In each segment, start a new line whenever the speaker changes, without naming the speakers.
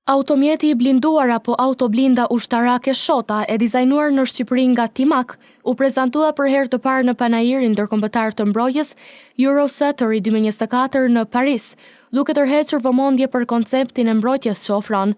Automjeti i blinduar apo autoblinda ushtarake Shota e dizajnuar në Shqipëri nga Timak u prezantua për herë të parë në panajirin ndërkombëtar të mbrojtjes Eurosatory 2024 në Paris, duke tërhequr vëmendje për konceptin e mbrojtjes që ofron.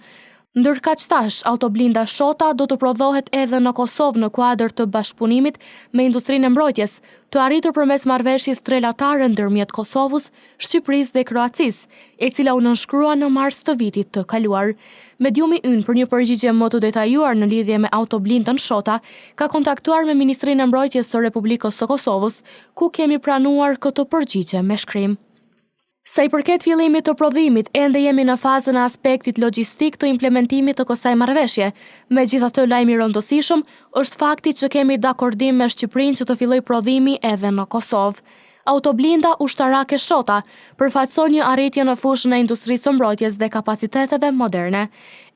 Ndërkaq thash, autoblinda Shota do të prodhohet edhe në Kosovë në kuadër të bashkëpunimit me industrinë e mbrojtjes, të arritur përmes marrëveshjes trelatare ndërmjet Kosovës, Shqipërisë dhe Kroacisë, e cila u nënshkrua në mars të vitit të kaluar. Mediumi ynë për një përgjigje më të detajuar në lidhje me autoblindën Shota ka kontaktuar me Ministrinë e Mbrojtjes së Republikës së Kosovës, ku kemi pranuar këtë përgjigje me shkrim. Sa i përket fillimit të prodhimit, ende jemi në fazën e aspektit logjistik të implementimit të kësaj marrëveshje. Megjithatë, lajmi rëndësishëm është fakti që kemi dakordim me Shqipërinë që të fillojë prodhimi edhe në Kosovë. Autoblinda ushtarake Shota përfaqëson një arritje në fushën e industrisë së mbrojtjes dhe kapaciteteve moderne.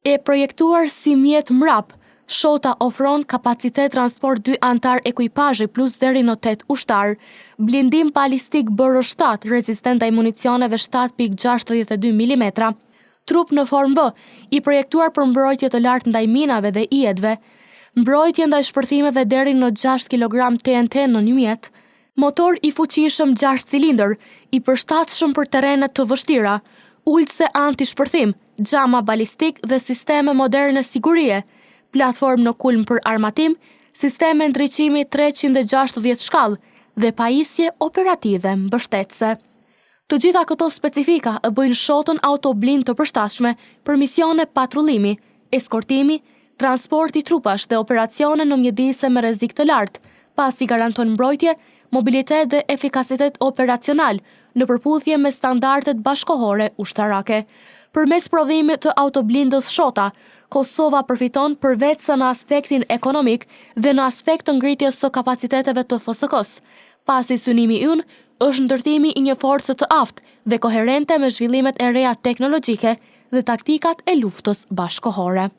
E projektuar si mjet mrap, Shota ofron kapacitet transport 2 antar ekuipazhi plus deri në 8 ushtar, blindim balistik BR7 rezistent ndaj municioneve 7.62 mm, trup në formë V, i projektuar për mbrojtje të lartë ndaj minave dhe ijetve, mbrojtje ndaj shpërthimeve deri në 6 kg TNT në një mjet, motor i fuqishëm 6 cilindër, i përshtatshëm për terrenet të vështira, ulse anti-shpërthim, xhama balistik dhe sisteme moderne sigurie, platformë në kulm për armatim, sisteme ndriçimi 360 shkallë dhe pajisje operative mbështetëse. Të gjitha këto specifika e bëjnë Shotën autoblind të përshtatshme për misione patrullimi, eskortimi, transporti trupash dhe operacione në mjedise me rrezik të lartë, pasi garanton mbrojtje, mobilitet dhe efikasitet operacional në përputhje me standardet bashkohore ushtarake. Përmes prodhimit të autoblindës Shota, Kosova përfiton përveç se në aspektin ekonomik dhe në aspekt të ngritjes së kapaciteteve të FSK-s, pasi synimi ynë është ndërtimi i një force të aftë dhe koherente me zhvillimet e reja teknologjike dhe taktikat e luftës bashkohore.